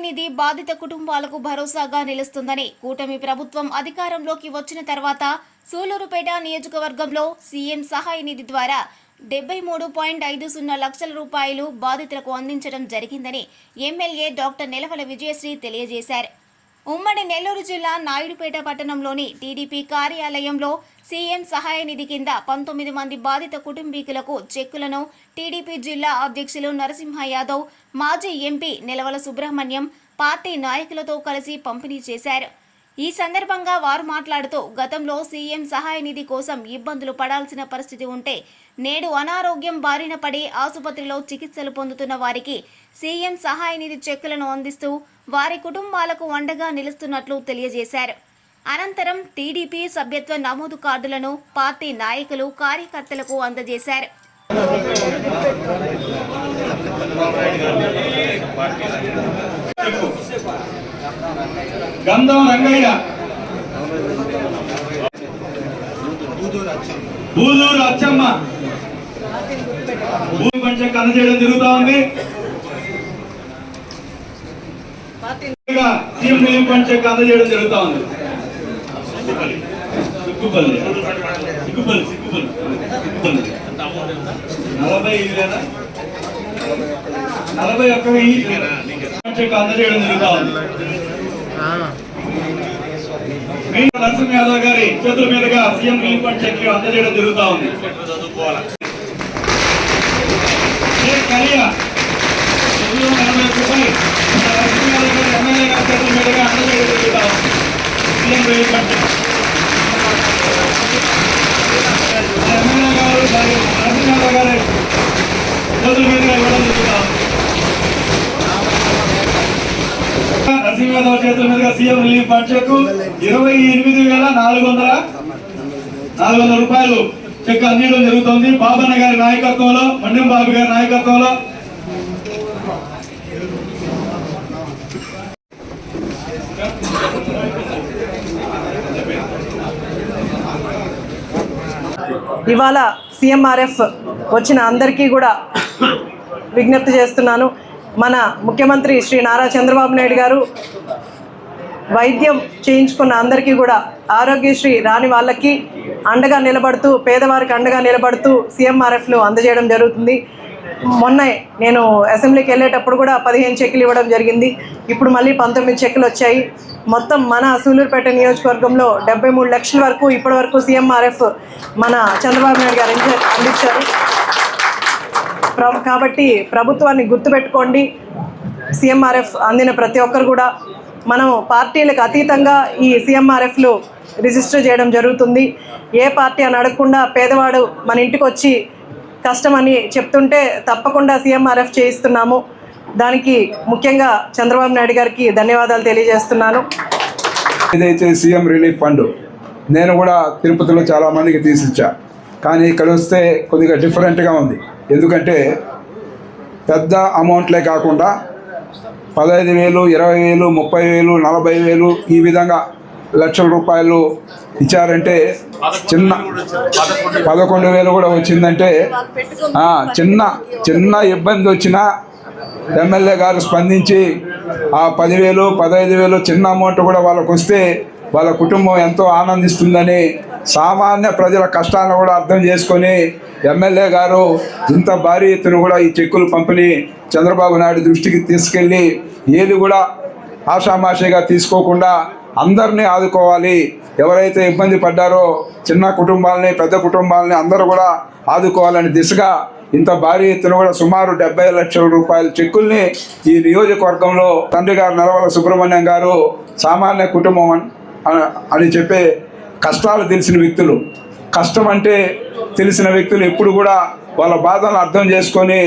నిధి బాధిత కుటుంబాలకు భరోసాగా నిలుస్తుందని కూటమి ప్రభుత్వం అధికారంలోకి వచ్చిన తర్వాత సూలూరుపేట నియోజకవర్గంలో సీఎం సహాయ నిధి ద్వారా 73.50 లక్షల రూపాయలు బాధితులకు అందించడం జరిగిందని ఎమ్మెల్యే డాక్టర్ నెలవల విజయశ్రీ తెలియజేశారు. ఉమ్మడి నెల్లూరు జిల్లా నాయుడుపేట పట్టణంలోని టీడీపీ కార్యాలయంలో సీఎం సహాయ నిధి కింద 19 మంది బాధిత కుటుంబీకులకు చెక్కులను టీడీపీ జిల్లా అధ్యక్షులు నరసింహ యాదవ్, మాజీ ఎంపీ నెలవల సుబ్రహ్మణ్యం పార్టీ నాయకులతో కలిసి పంపిణీ చేశారు. ఈ సందర్భంగా వారు మాట్లాడుతూ గతంలో సీఎం సహాయ నిధి కోసం ఇబ్బందులు పడాల్సిన పరిస్థితి ఉంటే నేడు అనారోగ్యం బారిన పడి ఆసుపత్రిలో చికిత్సలు పొందుతున్న వారికి సీఎం సహాయ నిధి చెక్కులను అందిస్తూ వారి కుటుంబాలకు అండగా నిలుస్తున్నట్లు తెలియజేశారు. అనంతరం టీడీపీ సభ్యత్వ నమోదు కార్డులను పార్టీ నాయకులు కార్యకర్తలకు అందజేశారు. గంధం రంగయ్య, బూదూరు అచ్చమ్మ భూమి పంచం అందజేయడం జరుగుతా ఉంది. సీఎం రిలీఫ్ ఫండ్ చెక్ అందజేయడం జరుగుతా ఉంది. సిగ్గుపల్లి 41,000 చెక్ అందజేయడం జరుగుతా ఉంది. నరసింహ యాదవ్ గారి చేతుల మీదుగా సీఎం రిలీఫ్ ఫండ్ చెక్ అందజేయడం జరుగుతా ఉంది. ఎమ్మెల్యే గారి చేతుల మీదుగా అందజేయడం జరుగుతా ఉంది. సీఎం రిలీఫ్ ఫండ్ ఎమ్మెల్యే గారు నరసింహ యాదవ్ గారి చేతుల మీదుగా ఇవ్వడం జరుగుతా ఉంది. నరసింహ యాదవ్ చేతుల మీదుగా సీఎం రిలీఫ్ ఫండ్ చెక్ 28,400 రూపాయలు చెక్ అందించడం జరుగుతుంది. బాబన్న గారి నాయకత్వంలో, మండెం బాబు గారి నాయకత్వంలో ఇవాళ సీఎంఆర్ఎఫ్ వచ్చిన అందరికీ కూడా విజ్ఞప్తి చేస్తున్నాను. మన ముఖ్యమంత్రి శ్రీ నారా చంద్రబాబు నాయుడు గారు వైద్యం చేయించుకున్న అందరికీ కూడా ఆరోగ్యశ్రీ రాని వాళ్ళకి అండగా నిలబడుతూ, పేదవారికి అండగా నిలబడుతూ సీఎంఆర్ఎఫ్లు అందజేయడం జరుగుతుంది. మొన్న నేను అసెంబ్లీకి వెళ్ళేటప్పుడు కూడా 15 చెక్కులు ఇవ్వడం జరిగింది. ఇప్పుడు మళ్ళీ 19 చెక్కులు వచ్చాయి. మొత్తం మన సూలూరుపేట నియోజకవర్గంలో 73 లక్షల వరకు ఇప్పటి వరకు సీఎంఆర్ఎఫ్ మన చంద్రబాబు నాయుడు గారు అందించారు. కాబట్టి ప్రభుత్వాన్ని గుర్తుపెట్టుకోండి. సీఎంఆర్ఎఫ్ అందిన ప్రతి ఒక్కరు కూడా మనం పార్టీలకు అతీతంగా ఈ సీఎంఆర్ఎఫ్లు రిజిస్టర్ చేయడం జరుగుతుంది. ఏ పార్టీ అని అడగకుండా పేదవాడు మన ఇంటికి వచ్చి కష్టమని చెప్తుంటే తప్పకుండా సీఎంఆర్ఎఫ్ చేయిస్తున్నాము. దానికి ముఖ్యంగా చంద్రబాబు నాయుడు గారికి ధన్యవాదాలు తెలియజేస్తున్నాను. ఏదైతే సీఎం రిలీఫ్ ఫండ్ నేను కూడా తిరుపతిలో చాలామందికి తీసిచ్చా, కానీ ఇక్కడ వస్తే కొద్దిగా డిఫరెంట్గా ఉంది. ఎందుకంటే పెద్ద అమౌంట్లే కాకుండా 15,000, 20,000, 30,000, 40,000 ఈ విధంగా లక్షల రూపాయలు ఇచ్చారంటే, చిన్న 11,000 కూడా వచ్చిందంటే చిన్న ఇబ్బంది వచ్చినా ఎమ్మెల్యే గారు స్పందించి ఆ 10,000, 15,000 చిన్న అమౌంట్ కూడా వాళ్ళకు వస్తే వాళ్ళ కుటుంబం ఎంతో ఆనందిస్తుందని సామాన్య ప్రజల కష్టాలను కూడా అర్థం చేసుకొని ఎమ్మెల్యే గారు ఇంత భారీ ఎత్తున కూడా ఈ చెక్కులు పంపిణీ చంద్రబాబు నాయుడు దృష్టికి తీసుకెళ్ళి ఏది కూడా ఆషామాషిగా తీసుకోకుండా అందరినీ ఆదుకోవాలి. ఎవరైతే ఇబ్బంది పడ్డారో చిన్న కుటుంబాలని, పెద్ద కుటుంబాలని అందరూ కూడా ఆదుకోవాలని దిశగా ఇంత భారీ ఎత్తున కూడా సుమారు 70 లక్షల రూపాయల చెక్కుల్ని ఈ నియోజకవర్గంలో తండ్రి గారు నెలవల సుబ్రహ్మణ్యం గారు సామాన్య కుటుంబం అని చెప్పే కష్టాలు తెలిసిన వ్యక్తులు, కష్టం అంటే తెలిసిన వ్యక్తులు ఎప్పుడు కూడా వాళ్ళ బాధలను అర్థం చేసుకొని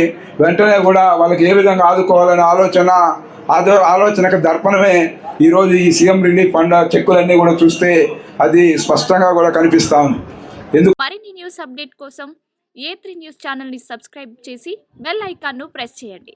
వెంటనే కూడా వాళ్ళకి ఏ విధంగా ఆదుకోవాలనే ఆలోచనకు దర్పణమే ఈరోజు ఈ సీఎం రిలీఫ్ ఫండ్ చెక్కులన్నీ కూడా చూస్తే అది స్పష్టంగా కూడా కనిపిస్తూ ఉంది. మరిన్ని న్యూస్ అప్డేట్ కోసం A3 న్యూస్ ఛానల్ని సబ్స్క్రైబ్ చేసి బెల్ ఐకాన్ను ప్రెస్ చేయండి.